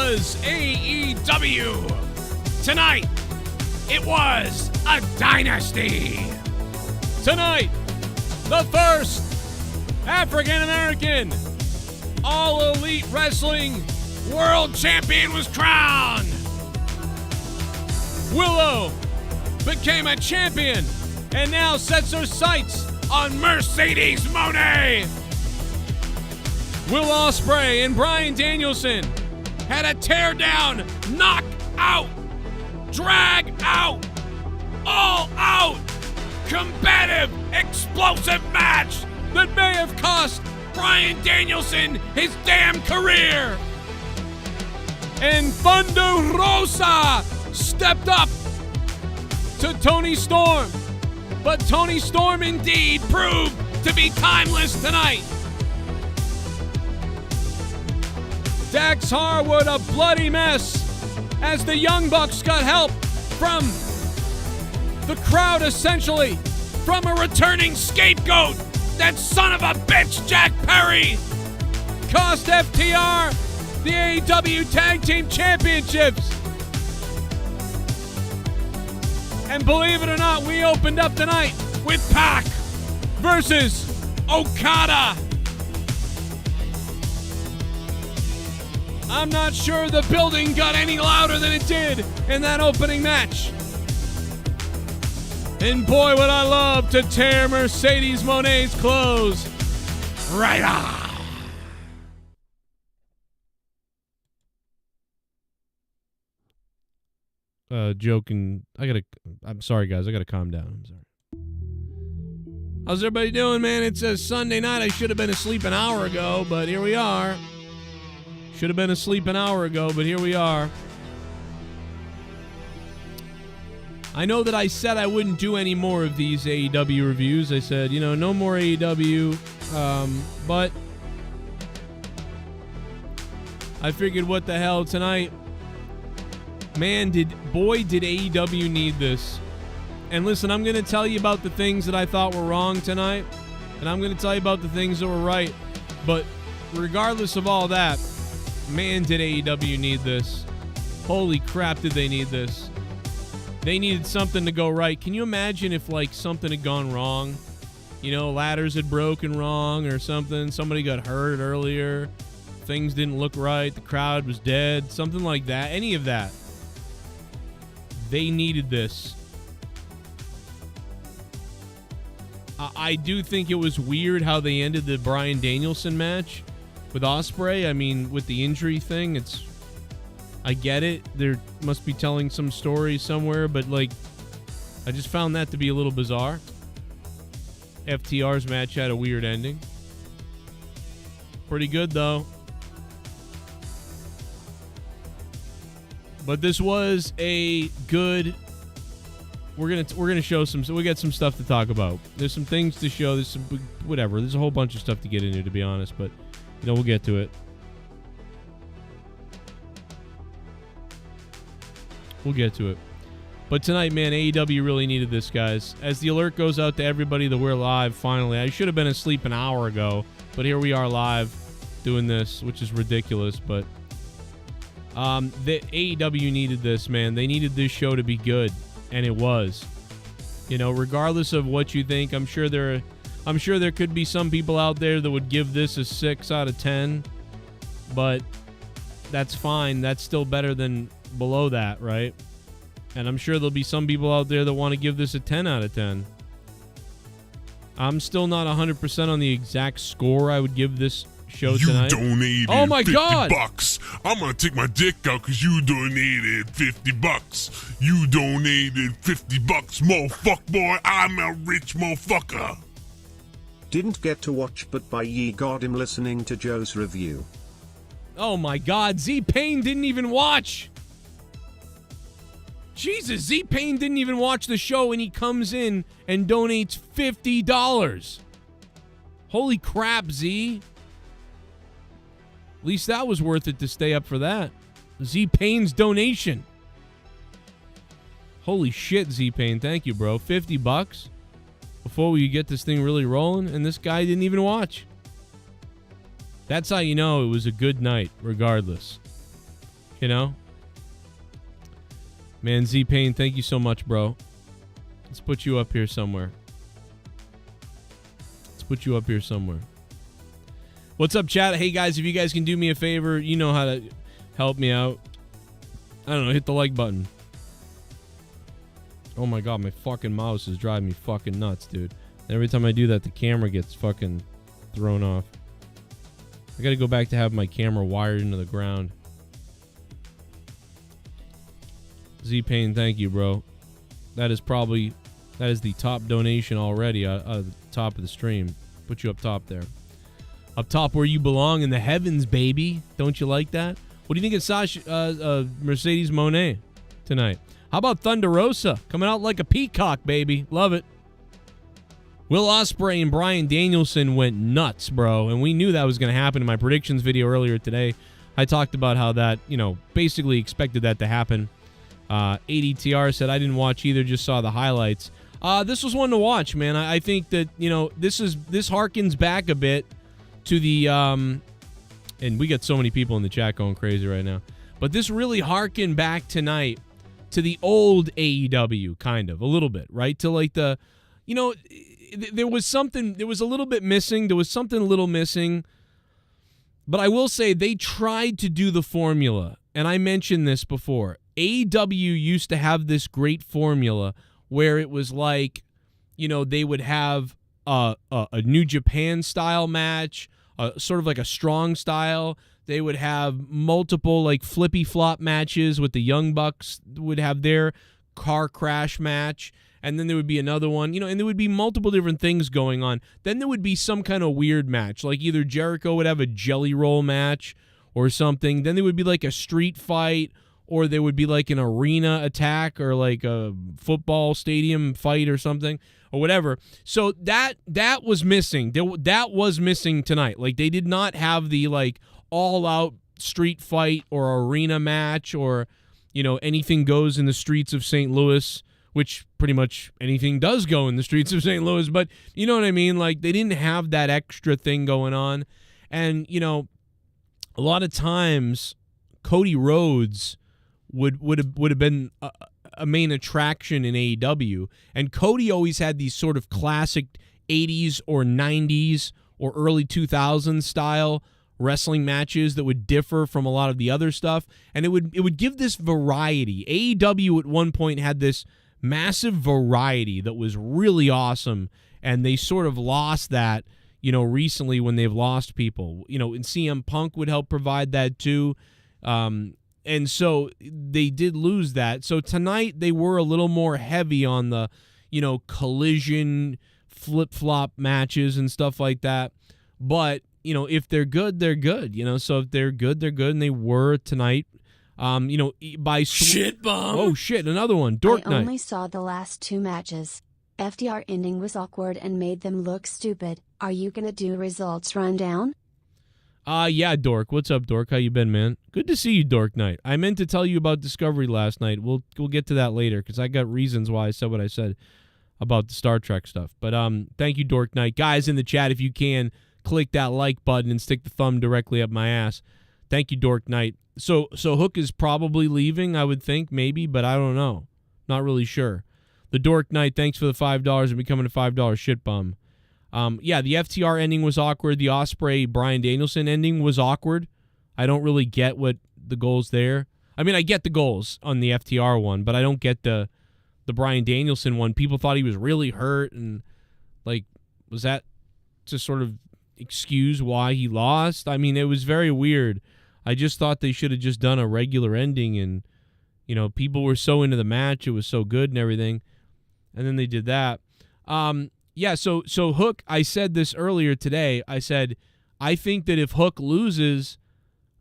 was AEW. Tonight, it was a dynasty. Tonight, the first African-American All-Elite Wrestling World Champion was crowned. Willow became a champion and now sets her sights on Mercedes Moné. Will Ospreay and Bryan Danielson had a tear down, knock out, drag out, all out, combative, explosive match that may have cost Bryan Danielson his damn career. And Thunder Rosa stepped up to Toni Storm. But Toni Storm indeed proved to be timeless tonight. Dax Harwood a bloody mess as the Young Bucks got help from the crowd, essentially, from a returning scapegoat, that son of a bitch, Jack Perry. Cost FTR the AEW Tag Team Championships. And believe it or not, we opened up tonight with Pac versus Okada. I'm not sure the building got any louder than it did in that opening match. And boy, would I love to tear Mercedes Moné's clothes right off. Joking. I'm sorry, guys. I gotta calm down. I'm sorry. How's everybody doing, man? It's a Sunday night. I should have been asleep an hour ago, but here we are. Should have been asleep an hour ago, but here we are. I know that I said I wouldn't do any more of these AEW reviews. I said, no more AEW. But I figured, what the hell, tonight, man, did AEW need this. And listen, I'm going to tell you about the things that I thought were wrong tonight, and I'm going to tell you about the things that were right. But regardless of all that, man, did AEW need this. Holy crap, did they need this. They needed something to go right. Can you imagine if, something had gone wrong? Ladders had broken wrong or something. Somebody got hurt earlier. Things didn't look right. The crowd was dead. Something like that. Any of that. They needed this. I do think it was weird how they ended the Bryan Danielson match with Ospreay. I mean, with the injury thing, I get it. There must be telling some story somewhere, but I just found that to be a little bizarre. FTR's match had a weird ending. Pretty good though. But this was a good. We're gonna show some. So we got some stuff to talk about. There's some things to show. There's some whatever. There's a whole bunch of stuff to get into, to be honest. But we'll get to it. We'll get to it. But tonight, man, AEW really needed this, guys. As the alert goes out to everybody that we're live, finally. I should have been asleep an hour ago, but here we are live doing this, which is ridiculous. But the AEW needed this, man. They needed this show to be good, and it was. Regardless of what you think, I'm sure there could be some people out there that would give this a 6 out of 10, but that's fine. That's still better than below that, right? And I'm sure there'll be some people out there that want to give this a 10 out of 10. I'm still not 100% on the exact score I would give this show tonight. You donated $50. I'm gonna take my dick out because you donated $50. You donated $50, motherfucker boy. I'm a rich motherfucker. Didn't get to watch, but by ye god him listening to Joe's review. Oh my god, Z-Pain didn't even watch. Jesus, Z-Pain didn't even watch the show, and he comes in and donates $50. Holy crap, Z. At least that was worth it to stay up for that. Z-Pain's donation. Holy shit, Z-Pain. Thank you, bro. $50 before we get this thing really rolling, and this guy didn't even watch. That's how you know it was a good night, regardless. You know? Man, Z-Pain, thank you so much, bro. Let's put you up here somewhere. What's up, chat? Hey, guys, if you guys can do me a favor, you know how to help me out. I don't know, hit the like button. Oh my god, my fucking mouse is driving me fucking nuts, dude. Every time I do that, the camera gets fucking thrown off. I gotta go back to have my camera wired into the ground. Z-Pain, thank you, bro. That is the top donation already out of the top of the stream. Put you up top there. Up top where you belong in the heavens, baby. Don't you like that? What do you think of Mercedes Moné tonight? How about Thunder Rosa? Coming out like a peacock, baby. Love it. Will Ospreay and Bryan Danielson went nuts, bro. And we knew that was going to happen in my predictions video earlier today. I talked about how that, basically expected that to happen. ADTR said, I didn't watch either, just saw the highlights. This was one to watch, man. I think that, this harkens back a bit to the, and we got so many people in the chat going crazy right now. But this really harkened back tonight to the old AEW, kind of, a little bit, right? To like the, there was a little bit missing. There was something a little missing. But I will say they tried to do the formula, and I mentioned this before. AEW used to have this great formula where it was like, they would have a New Japan style match, sort of like a strong style. They would have multiple like flippy flop matches with the Young Bucks would have their car crash match. And then there would be another one, and there would be multiple different things going on. Then there would be some kind of weird match, like either Jericho would have a jelly roll match or something. Then there would be like a street fight, or there would be like an arena attack or like a football stadium fight or something or whatever. So that was missing. That was missing tonight. Like they did not have the like all-out street fight or arena match or, anything goes in the streets of St. Louis, which pretty much anything does go in the streets of St. Louis. But you know what I mean? Like they didn't have that extra thing going on. And, a lot of times Cody Rhodes would have been a main attraction in AEW. And Cody always had these sort of classic 80s or 90s or early 2000s style wrestling matches that would differ from a lot of the other stuff. And it would give this variety. AEW at one point had this massive variety that was really awesome. And they sort of lost that, recently when they've lost people. And CM Punk would help provide that too. And so they did lose that. So tonight they were a little more heavy on the, collision, flip-flop matches and stuff like that. But, if they're good, they're good. So if they're good, they're good. And they were tonight. By shit bomb. Oh, shit. Another one. Dork Night. I only saw the last two matches. FDR ending was awkward and made them look stupid. Are you going to do results rundown? Yeah, Dork. What's up, Dork? How you been, man? Good to see you, Dork Night. I meant to tell you about Discovery last night. We'll get to that later because I got reasons why I said what I said about the Star Trek stuff. But thank you, Dork Night. Guys in the chat, if you can, click that like button and stick the thumb directly up my ass. Thank you, Dork Night. So Hook is probably leaving, I would think, maybe, but I don't know. Not really sure. The Dork Knight, thanks for the $5 and becoming a $5 shit bum. Yeah, the FTR ending was awkward. The Ospreay Bryan Danielson ending was awkward. I don't really get what the goals there. I mean, I get the goals on the FTR one, but I don't get the Bryan Danielson one. People thought he was really hurt, and like, was that to sort of excuse why he lost? I mean, it was very weird. I just thought they should have just done a regular ending, and people were so into the match, it was so good and everything. And then they did that. Yeah, so Hook, I said this earlier today. I said, I think that if Hook loses,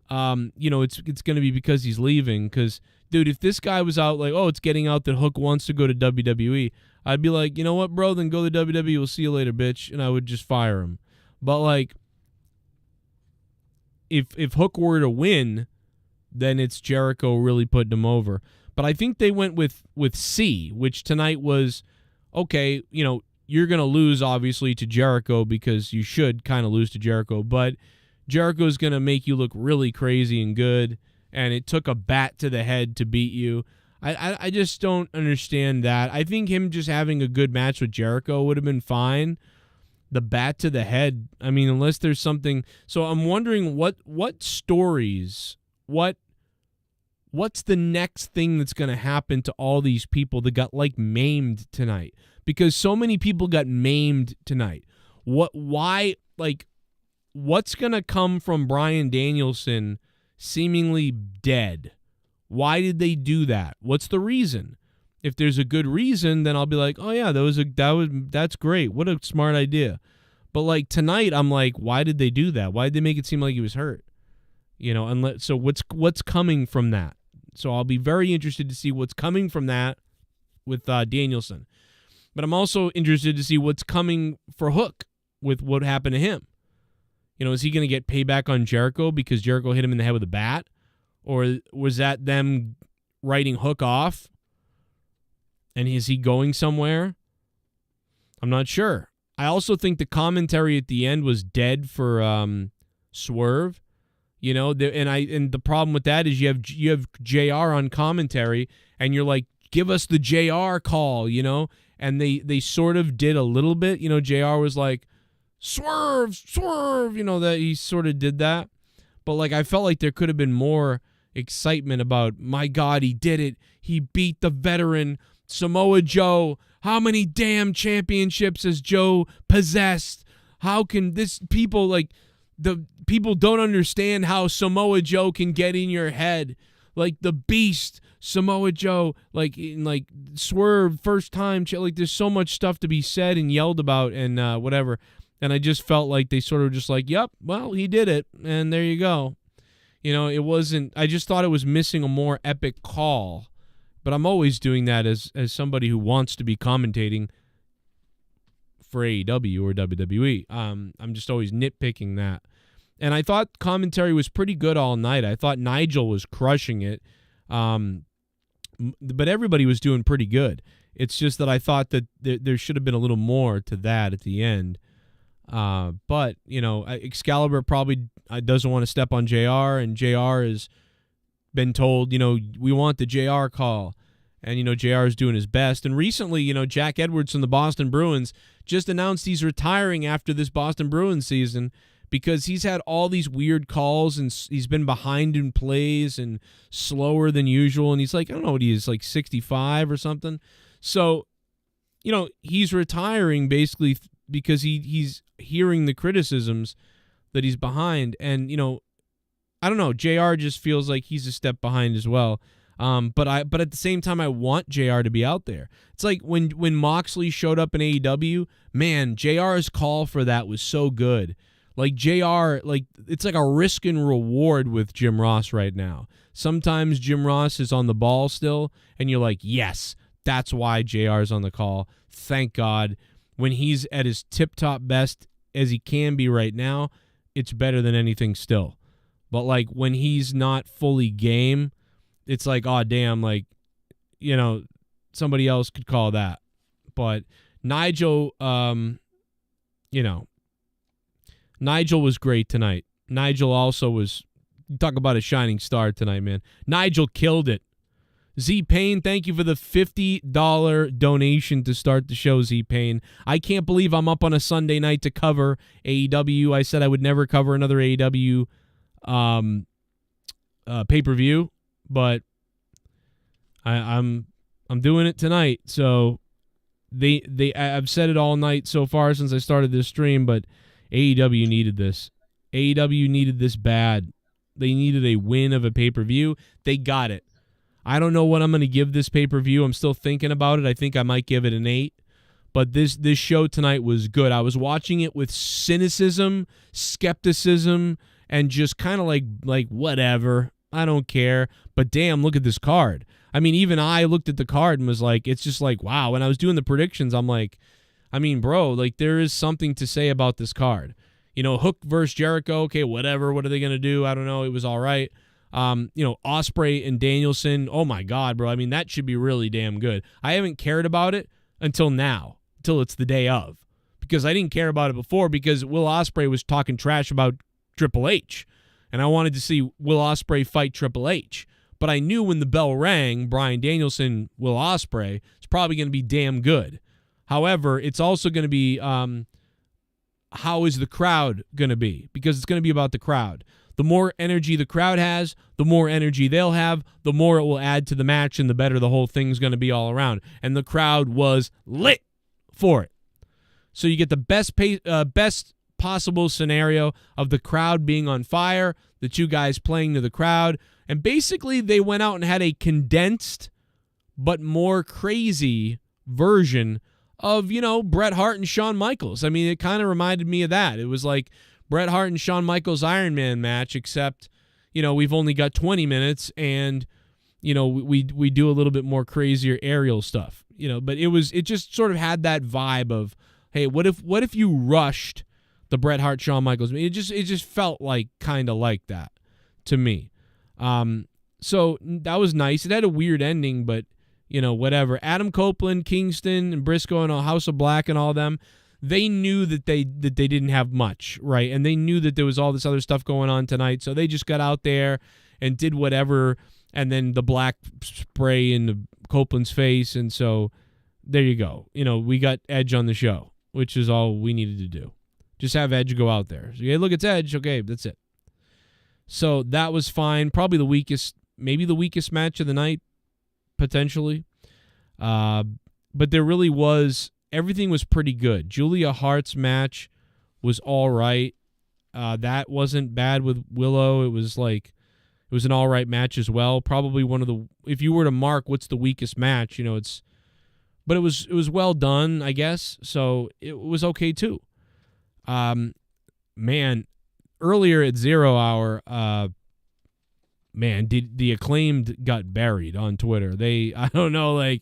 it's going to be because he's leaving. Because, dude, if this guy was out like, oh, it's getting out that Hook wants to go to WWE, I'd be like, you know what, bro, then go to WWE. We'll see you later, bitch. And I would just fire him. But, like, if Hook were to win, then it's Jericho really putting him over. But I think they went with C, which tonight was, okay, you're going to lose, obviously, to Jericho because you should kind of lose to Jericho. But Jericho's going to make you look really crazy and good. and it took a bat to the head to beat you. I just don't understand that. I think him just having a good match with Jericho would have been fine. The bat to the head, I mean, unless there's something. So I'm wondering what stories, what's the next thing that's going to happen to all these people that got like maimed tonight? Because so many people got maimed tonight. Why, like, what's going to come from Bryan Danielson seemingly dead? Why did they do that? What's the reason? If there's a good reason, then I'll be like, oh yeah, that's great. What a smart idea. But like tonight, I'm like, why did they do that? Why did they make it seem like he was hurt? You know, so what's coming from that? So I'll be very interested to see what's coming from that with Danielson. But I'm also interested to see what's coming for Hook with what happened to him. You know, is he going to get payback on Jericho because Jericho hit him in the head with a bat? Or was that them writing Hook off? And is he going somewhere? I'm not sure. I also think the commentary at the end was dead for Swerve. You know, and the problem with that is you have JR on commentary, and you're like, give us the JR call, you know? And they sort of did a little bit. You know, JR was like, Swerve, you know, that he sort of did that. But like, I felt like there could have been more excitement about, my God, he did it. He beat the veteran Samoa Joe. How many damn championships has Joe possessed? How can the people don't understand how Samoa Joe can get in your head? Like the beast, Samoa Joe, like Swerve, first time, like there's so much stuff to be said and yelled about and whatever. And I just felt like they sort of just like, yep, well, he did it, and there you go. You know, it wasn't, I just thought it was missing a more epic call. But I'm always doing that as somebody who wants to be commentating for AEW or WWE. I'm just always nitpicking that. And I thought commentary was pretty good all night. I thought Nigel was crushing it. But everybody was doing pretty good. It's just that I thought that there should have been a little more to that at the end. But, you know, Excalibur probably doesn't want to step on JR, and JR has been told, you know, we want the JR call. And, you know, JR is doing his best. And recently, you know, Jack Edwards from the Boston Bruins just announced he's retiring after this Boston Bruins season because he's had all these weird calls and he's been behind in plays and slower than usual. And he's like, I don't know what he is, like 65 or something. So, you know, he's retiring basically because he's hearing the criticisms that he's behind. And, you know, I don't know, JR just feels like he's a step behind as well. But at the same time, I want JR to be out there. It's like when Moxley showed up in AEW, man, JR's call for that was so good. Like JR, like it's like a risk and reward with Jim Ross right now. Sometimes Jim Ross is on the ball still, and you're like, yes, that's why JR's on the call. Thank God. When he's at his tip-top best as he can be right now, it's better than anything still. But like when he's not fully game, it's like, oh, damn, like, you know, somebody else could call that. But Nigel, you know, Nigel was great tonight. Nigel also was, talk about a shining star tonight, man. Nigel killed it. Z-Pain, thank you for the $50 donation to start the show, Z-Pain. I can't believe I'm up on a Sunday night to cover AEW. I said I would never cover another AEW pay-per-view. But I'm doing it tonight. So I've said it all night so far since I started this stream, but AEW needed this. AEW needed this bad. They needed a win of a pay-per-view. They got it. I don't know what I'm going to give this pay-per-view. I'm still thinking about it. I think I might give it an 8. But this show tonight was good. I was watching it with cynicism, skepticism, and just kind of like whatever. I don't care. But damn, look at this card. I mean, even I looked at the card and was like, it's just like, wow. When I was doing the predictions, I'm like, I mean, bro, like there is something to say about this card. You know, Hook versus Jericho, okay, whatever. What are they going to do? I don't know. It was all right. You know, Ospreay and Danielson, oh my God, bro. I mean, that should be really damn good. I haven't cared about it until now, until it's the day of. Because I didn't care about it before because Will Ospreay was talking trash about Triple H. And and I wanted to see Will Ospreay fight Triple H. But I knew when the bell rang, Bryan Danielson, Will Ospreay, it's probably going to be damn good. However, it's also going to be how is the crowd going to be? Because it's going to be about the crowd. The more energy the crowd has, the more energy they'll have, the more it will add to the match, and the better the whole thing's going to be all around. And the crowd was lit for it. So you get the best possible scenario of the crowd being on fire, the two guys playing to the crowd, and basically they went out and had a condensed but more crazy version of, Bret Hart and Shawn Michaels. I mean, it kind of reminded me of that. It was like Bret Hart and Shawn Michaels Iron Man match, except, we've only got 20 minutes and, we do a little bit more crazier aerial stuff, but it just sort of had that vibe of, hey, what if you rushed the Bret Hart Shawn Michaels? It just felt like kind of like that to me. So that was nice. It had a weird ending, but whatever. Adam Copeland, Kingston, and Briscoe and House of Black and all them, they knew that they didn't have much, right? And they knew that there was all this other stuff going on tonight, so they just got out there and did whatever, and then the black spray in Copeland's face, and so there you go. We got Edge on the show, which is all we needed to do. Just have Edge go out there. So, hey, look, it's Edge. Okay, that's it. So that was fine. Probably maybe the weakest match of the night, potentially. But there really was, everything was pretty good. Julia Hart's match was all right. That wasn't bad with Willow. It was an all right match as well. Probably one of the, if you were to mark what's the weakest match, but it was well done, I guess. So it was okay too. Man, earlier at 0 Hour, the Acclaimed got buried on Twitter. I don't know,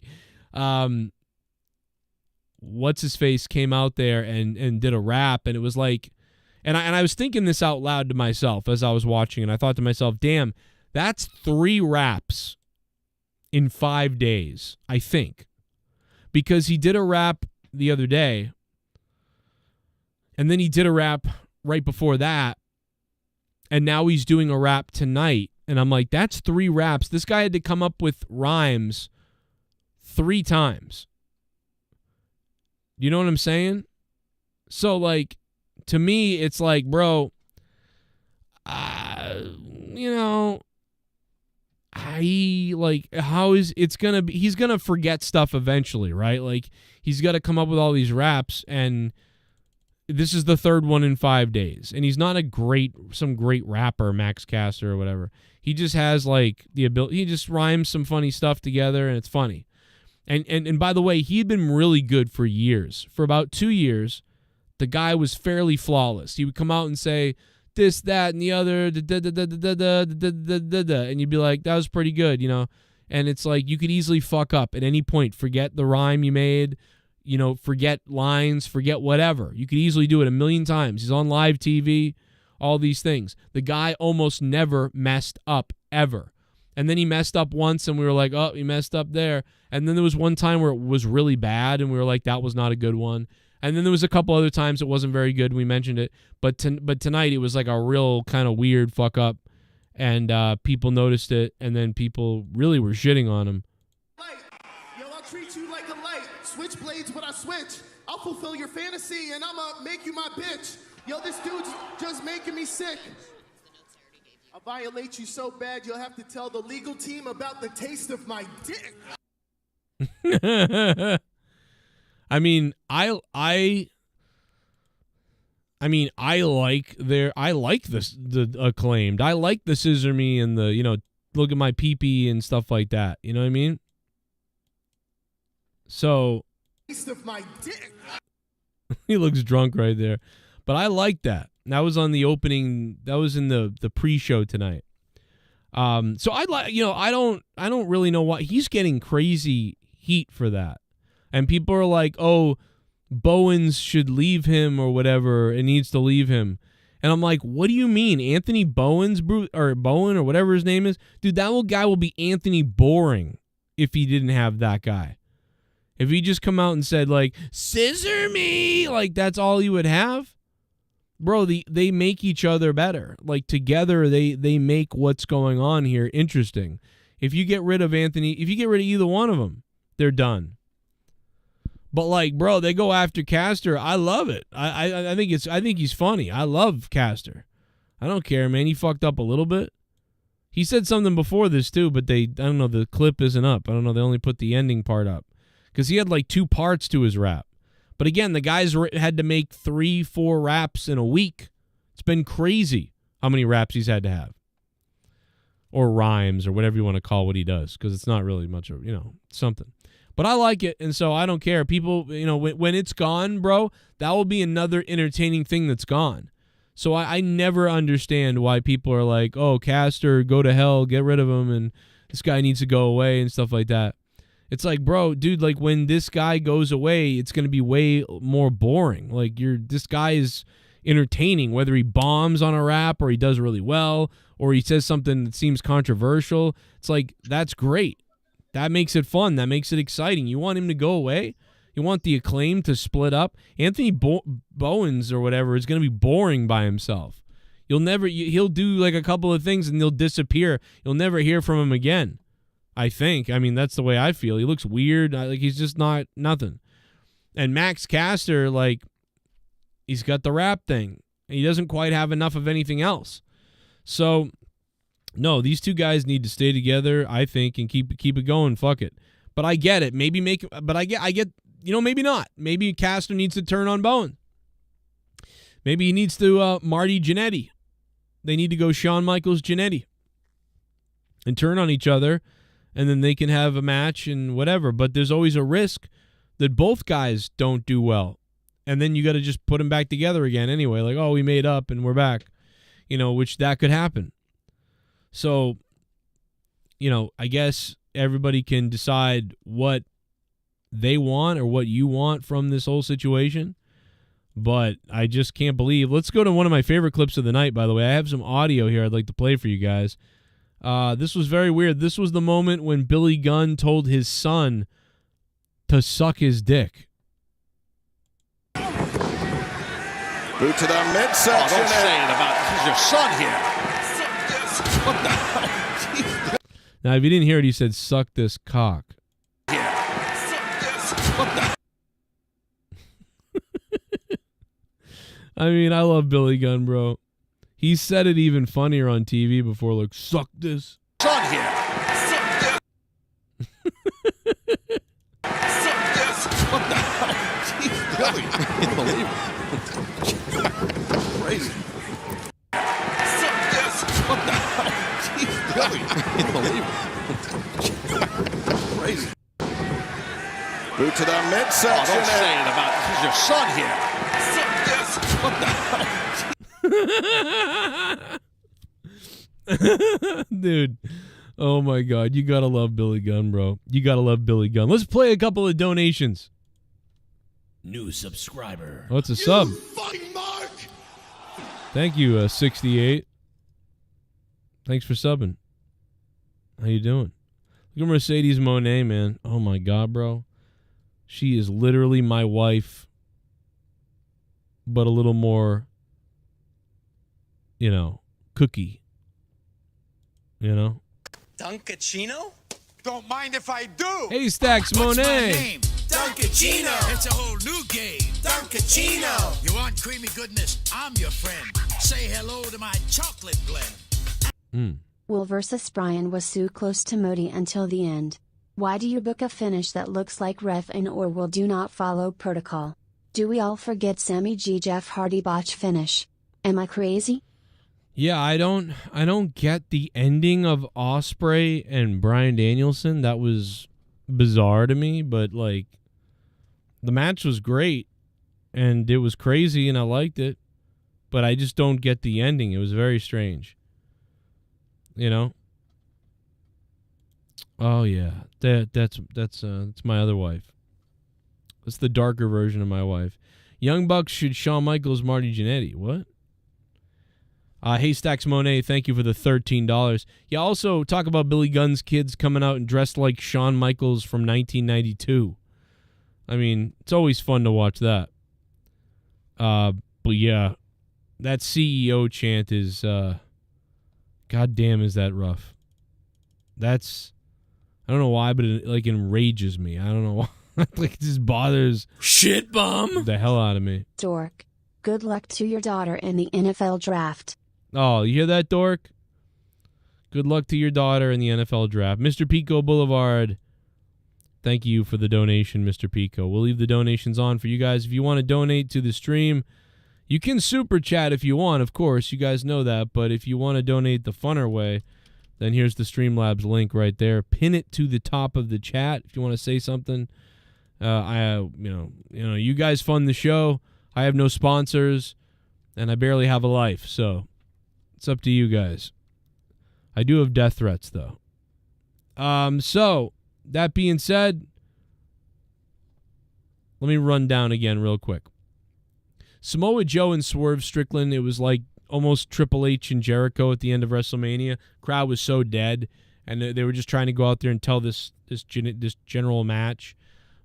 what's his face came out there and did a rap, and it was like, and I was thinking this out loud to myself as I was watching, and I thought to myself, damn, that's 3 raps in 5 days, I think, because he did a rap the other day, and then he did a rap right before that, and now he's doing a rap tonight. And I'm like, that's 3 raps. This guy had to come up with rhymes 3 times. You know what I'm saying? So, to me, it's like, bro, how is it's going to be, he's going to forget stuff eventually, right? He's got to come up with all these raps, and this is the 3rd one in 5 days. And he's not some great rapper, Max Caster or whatever. He just has the ability, he just rhymes some funny stuff together, and it's funny. And by the way, he had been really good for years. For about 2 years, the guy was fairly flawless. He would come out and say this, that, and the other, and you'd be like, that was pretty good, And it's like you could easily fuck up at any point, forget the rhyme you made, forget lines, forget whatever. You could easily do it a million times. He's on live TV, all these things. The guy almost never messed up, ever. And then he messed up once, and we were like, oh, he messed up there. And then there was one time where it was really bad, and we were like, that was not a good one. And then there was a couple other times it wasn't very good, and we mentioned it. But tonight it was like a real kind of weird fuck up, and people noticed it, and then people really were shitting on him. Yo, I'll treat you like a light. Switch blades when I switch. I'll fulfill your fantasy, and I'ma make you my bitch. Yo, this dude's just making me sick. I'll violate you so bad you'll have to tell the legal team about the taste of my dick. I mean, I like the Acclaimed. I like the Scissor Me and the, look at my pee-pee and stuff like that. You know what I mean? So Taste of my dick. He looks drunk right there. But I like that. That was on the opening. That was in the pre-show tonight. So I like, I don't really know why he's getting crazy heat for that. And people are like, "Oh, Bowens should leave him or whatever. It needs to leave him." And I'm like, "What do you mean, Anthony Bowens or Bowen or whatever his name is? Dude, that guy will be Anthony Boring if he didn't have that guy. If he just come out and said Scissor Me, that's all you would have." bro, they make each other better. Like, together, they make what's going on here interesting. If you get rid of either one of them, they're done. But, like, bro, they go after Caster. I love it. I think he's funny. I love Caster. I don't care, man. He fucked up a little bit. He said something before this, too, but I don't know, the clip isn't up. I don't know, they only put the ending part up. Because he had, like, 2 parts to his rap. But, again, the guys had to make 3-4 raps in a week. It's been crazy how many raps he's had to have. Or rhymes, or whatever you want to call what he does. Because it's not really much of, something. But I like it, and so I don't care. People, when it's gone, bro, that will be another entertaining thing that's gone. So I never understand why people are like, oh, Caster, go to hell, get rid of him, and this guy needs to go away and stuff like that. It's like, bro, dude, like, when this guy goes away, it's going to be way more boring. Like, this guy is entertaining, whether he bombs on a rap or he does really well or he says something that seems controversial. It's like, that's great. That makes it fun. That makes it exciting. You want him to go away? You want the Acclaimed to split up? Anthony Bowens or whatever is going to be boring by himself. He'll do like a couple of things and he'll disappear. You'll never hear from him again, I think. I mean, that's the way I feel. He looks weird. Like, he's just not nothing. And Max Caster, like, he's got the rap thing. He doesn't quite have enough of anything else. So, no, these two guys need to stay together, I think, and keep it going. Fuck it. But I get it. Maybe I get, maybe not. Maybe Caster needs to turn on Bowen. Maybe he needs to Marty Jannetty. They need to go Shawn Michaels Jannetty and turn on each other, and then they can have a match and whatever. But there's always a risk that both guys don't do well. And then you got to just put them back together again anyway. Like, oh, we made up and we're back. Which that could happen. So, I guess everybody can decide what they want or what you want from this whole situation. But I just can't believe. Let's go to one of my favorite clips of the night, by the way. I have some audio here I'd like to play for you guys. This was very weird. This was the moment when Billy Gunn told his son to suck his dick. Boot to the midsection. Oh, don't say it about your son here. What the hell? Now, if you didn't hear it, he said, suck this cock. What the? I mean, I love Billy Gunn, bro. He said it even funnier on TV before, like, suck this. Son here. Suck this. Suck this. What the hell? Jeez, Billy. Unbelievable. Crazy. Suck this. What the hell? Jeez, Billy. Unbelievable. Crazy. Boot to the midsection. Oh, don't say it about your son here. Suck this. What the hell? Dude, oh my God, you gotta love Billy Gunn, bro. You gotta love Billy Gunn. Let's play a couple of donations. New subscriber. Oh, it's a sub. Fucking Mark! Thank you, 68. Thanks for subbing. How you doing? Look at Mercedes Monet, man. Oh my God, bro. She is literally my wife, but a little more, cookie. Duncachino? Don't mind if I do. Hey, Stacks What's my Monet. name? Duncachino. It's a whole new game. Duncachino. You want creamy goodness? I'm your friend. Say hello to my chocolate blend. Will versus Brian was so close to Modi until the end. Why do you book a finish that looks like ref and or will do not follow protocol? Do we all forget Sammy G Jeff Hardy botch finish? Am I crazy? Yeah, I don't get the ending of Ospreay and Bryan Danielson. That was bizarre to me, but like the match was great and it was crazy and I liked it, but I just don't get the ending. It was very strange. Oh yeah. That's my other wife. That's the darker version of my wife. Young Bucks should Shawn Michaels Marty Jannetty. What? Hey, Stacks Monet, thank you for the $13. Yeah, also talk about Billy Gunn's kids coming out and dressed like Shawn Michaels from 1992. I mean, it's always fun to watch that. But yeah, That CEO chant is, goddamn, is that rough. That's, I don't know why, but it, like, enrages me. I don't know why. Like, it just bothers Shit bum. the hell out of me. Dork. Good luck to your daughter in the NFL draft. Oh, you hear that, dork? Good luck to your daughter in the NFL draft. Mr. Pico Boulevard, thank you for the donation, Mr. Pico. We'll leave the donations on for you guys. If you want to donate to the stream, you can super chat if you want, of course. You guys know that. But if you want to donate the funner way, then here's the Streamlabs link right there. Pin it to the top of the chat if you want to say something. You guys fund the show. I have no sponsors, and I barely have a life, so it's up to you guys. I do have death threats, though. So, that being said, let me run down again real quick. Samoa Joe and Swerve Strickland, it was like almost Triple H and Jericho at the end of WrestleMania. Crowd was so dead, and they were just trying to go out there and tell this general match.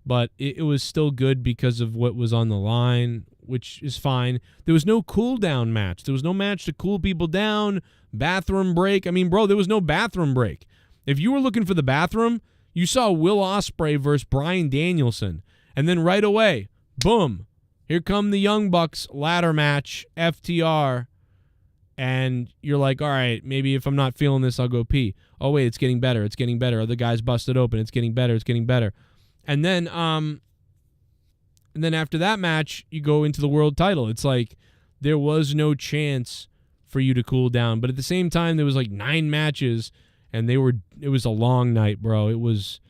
But it was still good because of what was on the line, which is fine. There was no cool-down match. There was no match to cool people down, bathroom break. I mean, bro, there was no bathroom break. If you were looking for the bathroom, you saw Will Ospreay versus Bryan Danielson. And then right away, boom, here come the Young Bucks ladder match, FTR. And you're like, all right, maybe if I'm not feeling this, I'll go pee. Oh, wait, it's getting better. It's getting better. Other guys busted open. It's getting better. It's getting better. And then after that match, you go into the world title. It's like there was no chance for you to cool down. But at the same time, there was like 9 matches, and it was a long night, bro. It was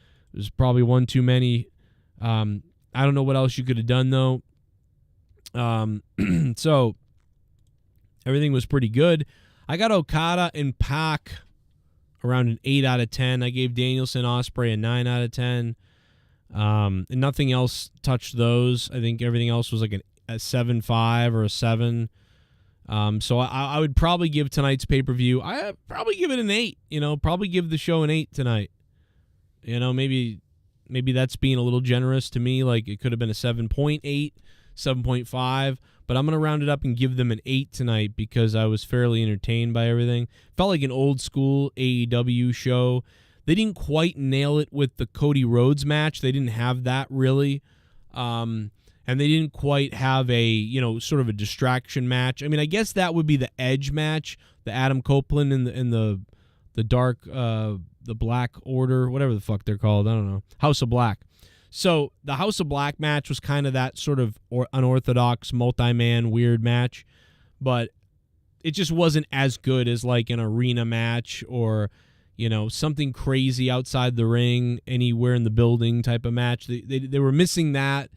probably one too many. I don't know what else you could have done, though. So everything was pretty good. I got Okada and Pac around an 8 out of 10. I gave Danielson Ospreay a 9 out of 10. And nothing else touched those. I think everything else was like a 7.5 or a 7. So I would probably give tonight's pay-per-view, I'd probably give it an 8, probably give the show an 8 tonight. Maybe that's being a little generous to me. Like it could have been a 7.8, 7.5, but I'm going to round it up and give them an 8 tonight because I was fairly entertained by everything. Felt like an old school AEW show. They didn't quite nail it with the Cody Rhodes match. They didn't have that really. And they didn't quite have a, sort of a distraction match. I mean, I guess that would be the Edge match, the Adam Copeland and the Dark, the Black Order, whatever the fuck they're called. I don't know. House of Black. So the House of Black match was kind of that sort of unorthodox multi-man weird match, but it just wasn't as good as like an arena match or something crazy outside the ring, anywhere in the building type of match. They were missing that.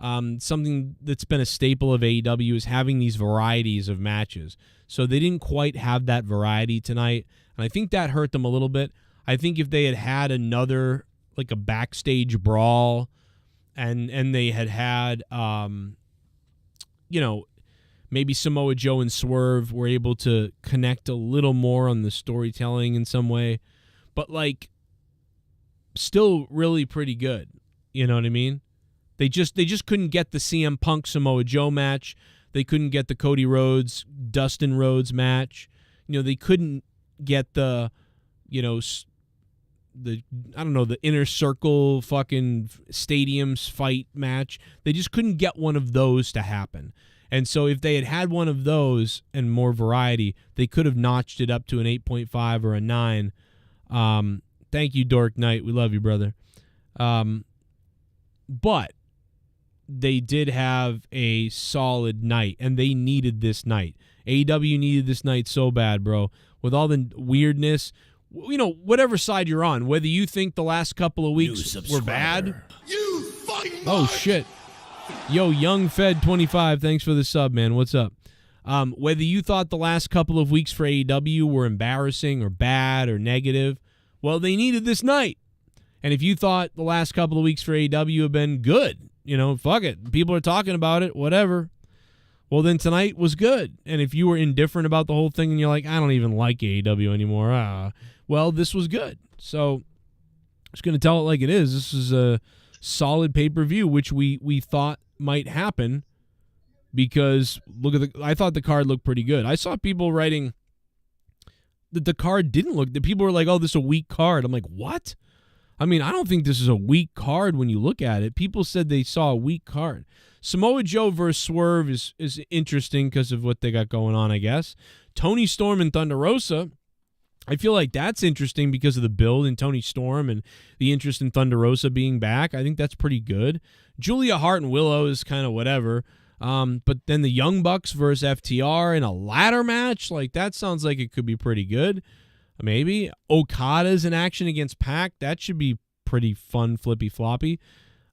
Something that's been a staple of AEW is having these varieties of matches. So they didn't quite have that variety tonight, and I think that hurt them a little bit. I think if they had another, like a backstage brawl, and they had maybe Samoa Joe and Swerve were able to connect a little more on the storytelling in some way, but like still really pretty good. You know what I mean? They just couldn't get the CM Punk Samoa Joe match. They couldn't get the Cody Rhodes Dustin Rhodes match. They couldn't get the Inner Circle fucking stadiums fight match. They just couldn't get one of those to happen. And so if they had one of those and more variety, they could have notched it up to an 8.5 or a 9. Thank you, Dork Knight. We love you, brother. But they did have a solid night, and they needed this night. AEW needed this night so bad, bro. With all the weirdness, whatever side you're on, whether you think the last couple of weeks were bad. You fucking Oh, shit. Yo, Young Fed 25, thanks for the sub, man. What's up? Whether you thought the last couple of weeks for AEW were embarrassing or bad or negative, well, they needed this night. And if you thought the last couple of weeks for AEW have been good, fuck it. People are talking about it, whatever. Well, then tonight was good. And if you were indifferent about the whole thing and you're like, I don't even like AEW anymore, well, this was good. So I'm just going to tell it like it is. This is a solid pay-per-view, which we thought might happen because I thought the card looked pretty good. I saw people writing that the card didn't look. That people were like, "Oh, this is a weak card." I'm like, "What?" I mean, I don't think this is a weak card when you look at it. People said they saw a weak card. Samoa Joe versus Swerve is interesting because of what they got going on, I guess. Tony Storm and Thunder Rosa, I feel like that's interesting because of the build in Tony Storm and the interest in Thunder Rosa being back. I think that's pretty good. Julia Hart and Willow is kind of whatever. But then the Young Bucks versus FTR in a ladder match, like that sounds like it could be pretty good. Maybe Okada's in action against Pac. That should be pretty fun, flippy floppy.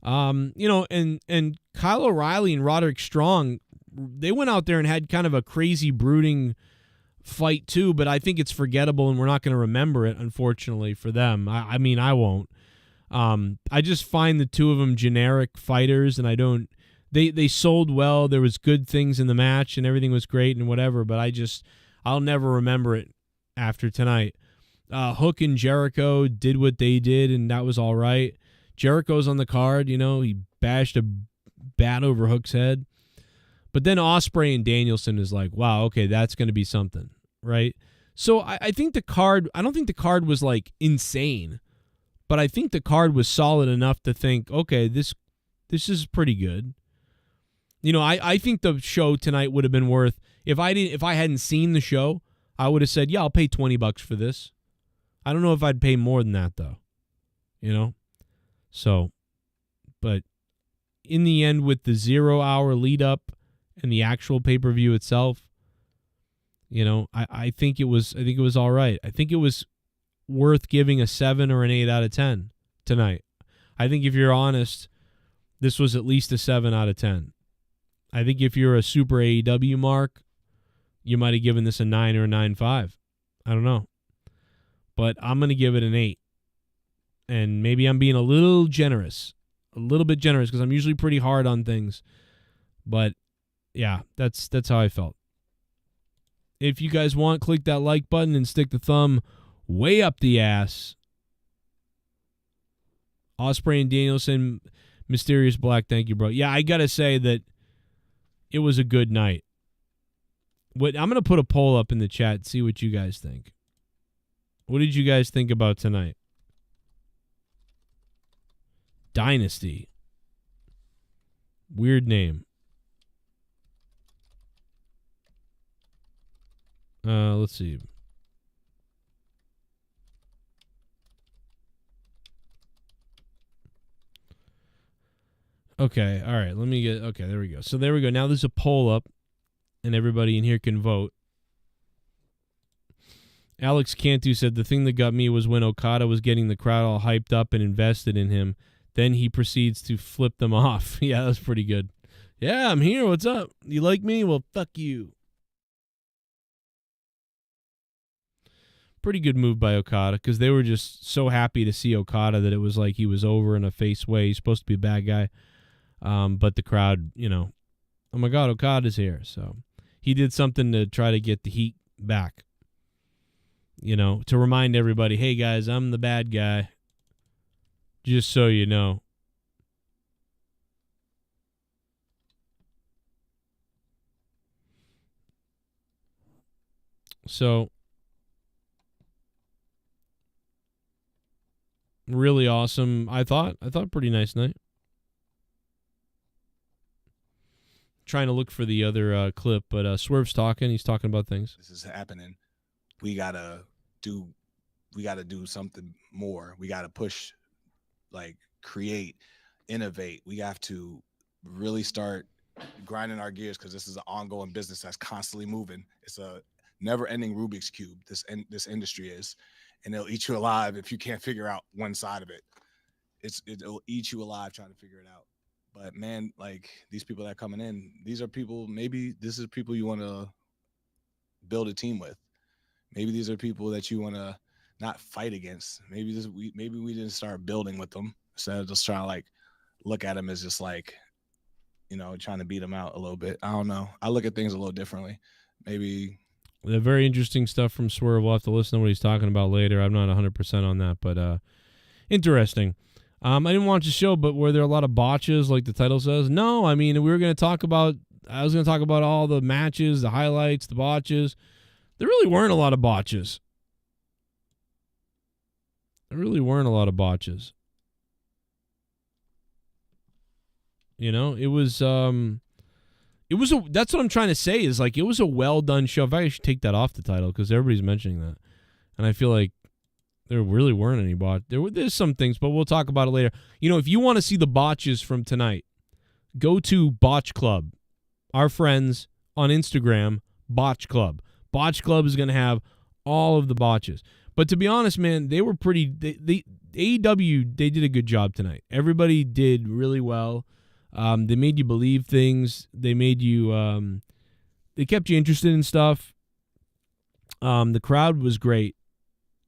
And Kyle O'Reilly and Roderick Strong, they went out there and had kind of a crazy, brooding fight too, but I think it's forgettable and we're not going to remember it, unfortunately, for them. I mean, I won't. I just find the two of them generic fighters, and I don't. They sold well. There was good things in the match, and everything was great and whatever, but I'll never remember it after tonight. Hook and Jericho did what they did, and that was all right. Jericho's on the card, he bashed a bat over Hook's head. But then Ospreay and Danielson is like, wow, okay, that's going to be something, right? So I think the card, I don't think the card was like insane, but I think the card was solid enough to think, okay, this is pretty good. I think the show tonight would have been worth, if I hadn't seen the show, I would have said, yeah, I'll pay $20 for this. I don't know if I'd pay more than that though. So, but in the end, with the 0 hour lead up and the actual pay-per-view itself, I think it was all right. I think it was worth giving a 7 or an 8 out of 10 tonight. I think if you're honest, this was at least a 7 out of 10. I think if you're a super AEW mark, you might have given this a 9 or a 9.5. I don't know. But I'm going to give it an 8. And maybe I'm being a little bit generous because I'm usually pretty hard on things. But yeah, that's how I felt. If you guys want, click that like button and stick the thumb way up the ass. Ospreay and Danielson, Mysterious Black, thank you, bro. Yeah, I got to say that it was a good night. I'm going to put a poll up in the chat and see what you guys think. What did you guys think about tonight? Dynasty. Weird name. Let's see. Okay, all right. Okay, there we go. So there we go. Now there's a poll up, and everybody in here can vote. Alex Cantu said, the thing that got me was when Okada was getting the crowd all hyped up and invested in him. Then he proceeds to flip them off. Yeah, that was pretty good. Yeah, I'm here. What's up? You like me? Well, fuck you. Pretty good move by Okada because they were just so happy to see Okada that it was like he was over in a face way. He's supposed to be a bad guy. But the crowd, oh my God, Okada's here. So he did something to try to get the heat back. To remind everybody, hey guys, I'm the bad guy. Just so you know. So, really awesome. I thought pretty nice night. Trying to look for the other clip, but Swerve's talking. He's talking about things. This is happening. We gotta do something more. We gotta push, create, innovate. We have to really start grinding our gears because this is an ongoing business that's constantly moving. It's a never-ending Rubik's Cube. This industry is, and it'll eat you alive if you can't figure out one side of it. It'll eat you alive trying to figure it out. But man, these people that are coming in, these are people. Maybe this is people you want to build a team with. Maybe these are people that you want to not fight against. Maybe we didn't start building with them instead of just trying to look at them as just trying to beat them out a little bit. I don't know. I look at things a little differently. Maybe. The very interesting stuff from Swerve. We'll have to listen to what he's talking about later. I'm not 100% on that, but interesting. I didn't watch the show, but were there a lot of botches like the title says? No, I mean, we were going to talk about I was going to talk about all the matches, the highlights, the botches. There really weren't a lot of botches. There really weren't a lot of botches. You know, it was that's what I'm trying to say is like it was a well done show. In fact, I should take that off the title because everybody's mentioning that. And I feel like there really weren't any botches. There's some things, but we'll talk about it later. You know, if you want to see the botches from tonight, go to Botch Club. Our friends on Instagram, Botch Club. Botch Club is going to have all of the botches. But to be honest, man, they were pretty. AEW, they did a good job tonight. Everybody did really well. They made you believe things. They made you. They kept you interested in stuff. The crowd was great.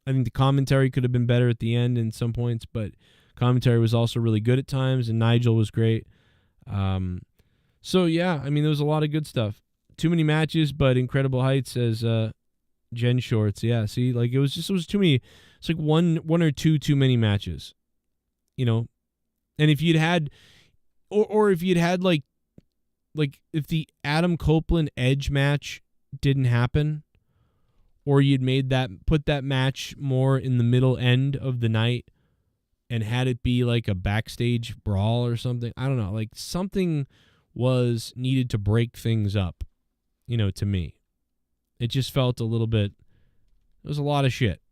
I think the commentary could have been better at the end in some points, but commentary was also really good at times, and Nigel was great. So yeah, I mean, there was a lot of good stuff. Too many matches, but incredible heights as Jen Shorts. Yeah, see, like it was too many. It's like one or two too many matches, you know. And if you'd had, or if you'd had like if the Adam Copeland Edge match didn't happen, or you'd put that match more in the middle end of the night and had it be like a backstage brawl or something. I don't know, like something was needed to break things up, you know, to me. It just felt a little bit, it was a lot of shit.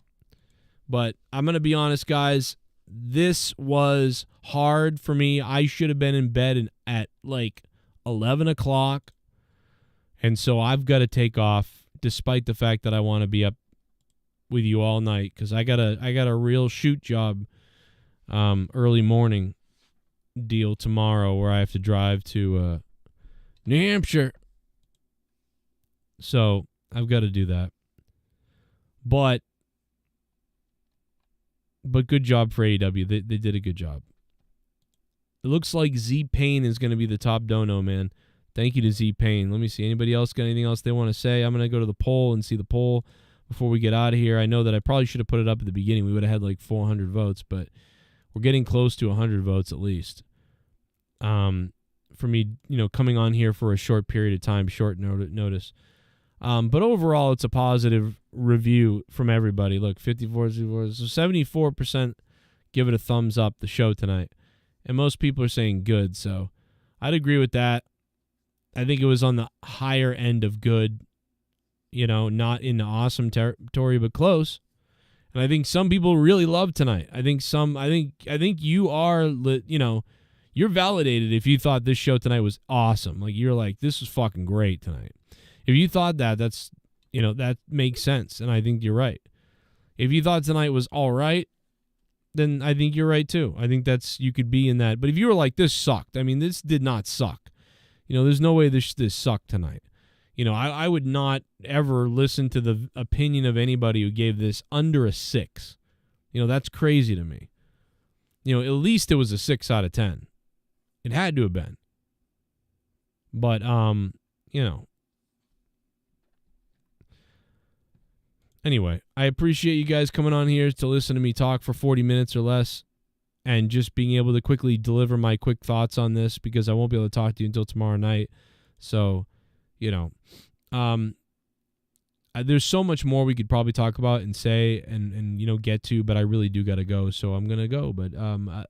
But I'm going to be honest, guys, this was hard for me. I should have been in bed at like 11 o'clock. And so I've got to take off despite the fact that I want to be up with you all night because I got a real shoot job early morning deal tomorrow where I have to drive to New Hampshire. So I've got to do that. But good job for AEW. They did a good job. It looks like Z Payne is going to be the top dono, man. Thank you to Z Payne. Let me see. Anybody else got anything else they want to say? I'm going to go to the poll and see the poll before we get out of here. I know that I probably should have put it up at the beginning. We would have had like 400 votes, but we're getting close to 100 votes at least. For me, you know, coming on here for a short period of time, short notice. But overall, it's a positive review from everybody. Look, 54, so 74% give it a thumbs up, the show tonight. And most people are saying good, so I'd agree with that. I think it was on the higher end of good, you know, not in the awesome territory, but close. And I think some people really loved tonight. I think you are, you know, you're validated if you thought this show tonight was awesome. Like, you're like, this was fucking great tonight. If you thought that, that's, you know, that makes sense. And I think you're right. If you thought tonight was all right, then I think you're right too. I think you could be in that. But if you were like, this sucked, I mean, this did not suck. You know, there's no way this sucked tonight. You know, I would not ever listen to the opinion of anybody who gave this under a 6. You know, that's crazy to me. You know, at least it was a 6 out of 10. It had to have been. But, you know. Anyway, I appreciate you guys coming on here to listen to me talk for 40 minutes or less and just being able to quickly deliver my quick thoughts on this because I won't be able to talk to you until tomorrow night. So, you know, there's so much more we could probably talk about and say and you know, get to, but I really do got to go. So I'm going to go. But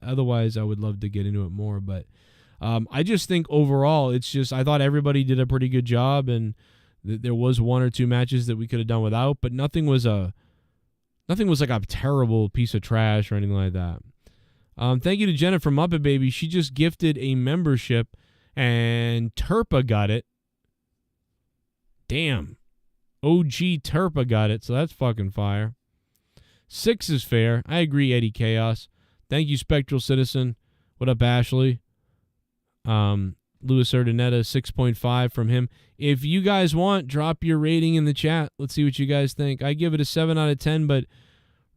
otherwise, I would love to get into it more. But I just think overall, it's just I thought everybody did a pretty good job and there was one or two matches that we could have done without, but nothing was like a terrible piece of trash or anything like that. Thank you to Jenna from Muppet Baby. She just gifted a membership, and Terpa got it. Damn. OG Terpa got it, so that's fucking fire. 6 is fair. I agree, Eddie Chaos. Thank you, Spectral Citizen. What up, Ashley? Louis Urdaneta, 6.5 from him. If you guys want, drop your rating in the chat. Let's see what you guys think. I give it a 7 out of 10, but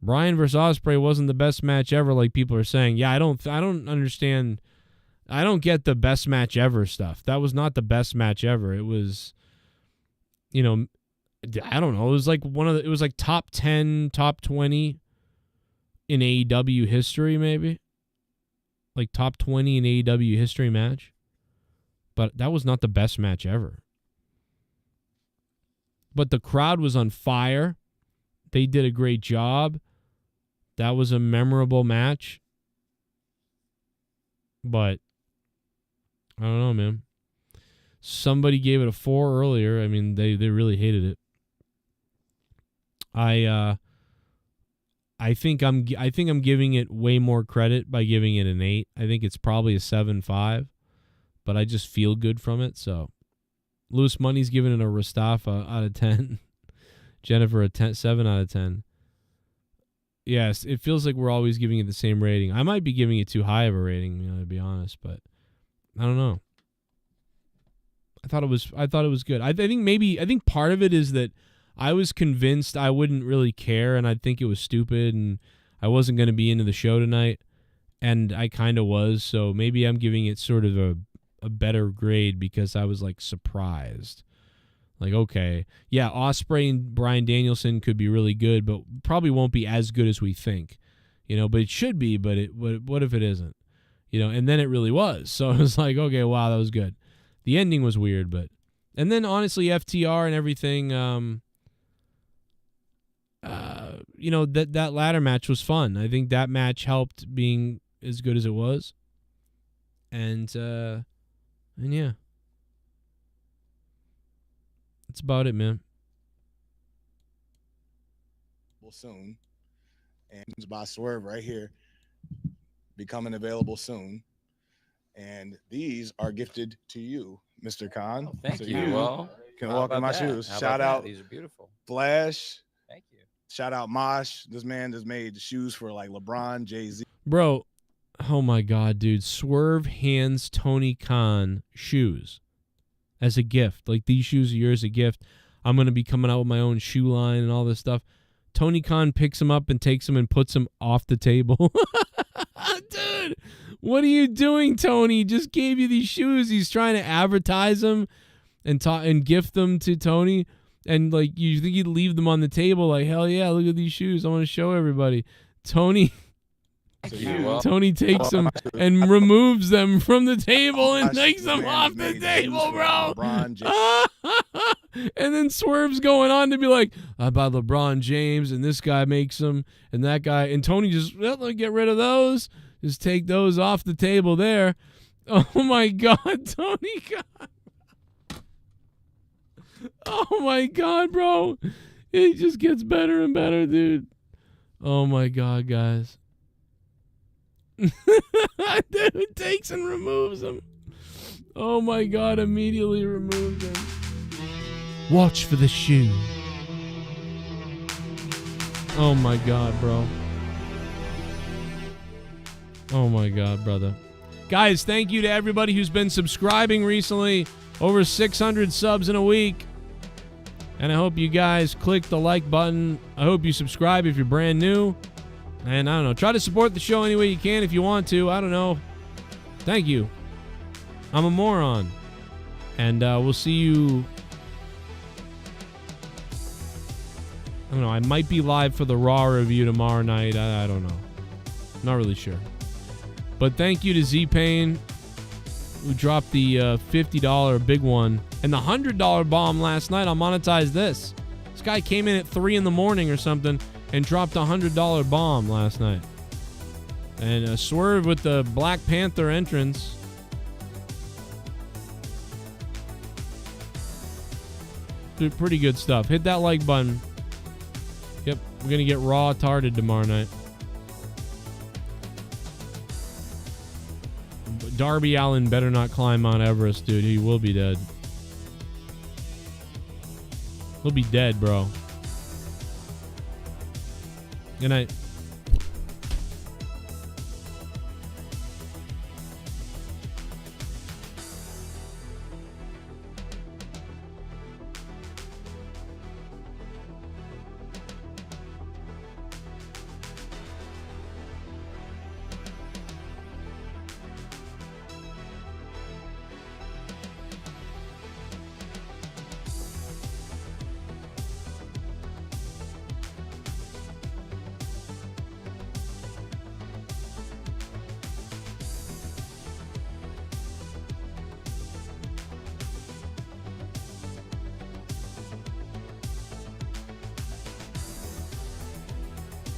Bryan vs. Ospreay wasn't the best match ever like people are saying. Yeah, I don't understand. I don't get the best match ever stuff. That was not the best match ever. It was, you know, I don't know. It was like it was like top 10, top 20 in AEW history, maybe. Like top 20 in AEW history match. But that was not the best match ever. But the crowd was on fire. They did a great job. That was a memorable match. But I don't know, man. Somebody gave it a 4 earlier. I mean, they really hated it. I think I'm giving it way more credit by giving it an 8. I think it's probably a 7.5, but I just feel good from it. So, Loose Money's giving it a Rastafa out of 10. Jennifer a 7 out of 10. Yes, it feels like we're always giving it the same rating. I might be giving it too high of a rating, to be honest, but I don't know. I thought it was good. I think part of it is that I was convinced I wouldn't really care, and I'd think it was stupid, and I wasn't going to be into the show tonight, and I kind of was, so maybe I'm giving it sort of a better grade because I was, like, surprised. Like, okay, yeah, Ospreay and Bryan Danielson could be really good, but probably won't be as good as we think, but it should be, but what if it isn't? And then it really was, so it was like, okay, wow, that was good. The ending was weird, and then honestly, FTR and everything, that ladder match was fun. I think that match helped being as good as it was. And yeah. That's about it, man. Well, soon. And by Swerve right here, becoming available soon. And these are gifted to you, Mr. Khan. Oh, thank so you. Well, can walk in my shoes. Shout out. These are beautiful. Flash. Thank you. Shout out Mosh. This man just made shoes for like LeBron, Jay-Z. Bro, oh my God, dude. Swerve hands Tony Khan shoes as a gift. Like, these shoes are yours, a gift. I'm going to be coming out with my own shoe line and all this stuff. Tony Khan picks them up and takes them and puts them off the table. Dude, what are you doing, Tony? He just gave you these shoes. He's trying to advertise them and gift them to Tony. And, like, you think he'd leave them on the table like, hell yeah, look at these shoes. I want to show everybody. Tony takes them and removes them from the table and takes them off the table, bro. And then Swerve's going on to be like, I bought LeBron James, and this guy makes them, and that guy. And Tony just, get rid of those. Just take those off the table there. Oh, my God, Tony God. Oh, my God, bro. It just gets better and better, dude. Oh, my God, guys. Dude takes and removes them. Oh my God, immediately removes them. Watch for the shoe. Oh my God, bro. Oh my God, brother. Guys, thank you to everybody who's been subscribing recently. Over 600 subs in a week. And I hope you guys click the like button. I hope you subscribe if you're brand new. And I don't know, try to support the show any way you can if you want to. I don't know. Thank you. I'm a moron. And we'll see you. I don't know. I might be live for the Raw review tomorrow night. I don't know. Not really sure. But thank you to Z-Pain, who dropped the $50 big one. And the $100 bomb last night. I'll monetize this. This guy came in at 3 in the morning or something and dropped a $100 bomb last night. And Swerve with the Black Panther entrance. Dude, pretty good stuff. Hit that like button. Yep, we're going to get raw tarded tomorrow night. Darby Allin better not climb Mount Everest, dude. He will be dead. He'll be dead, bro. Good night.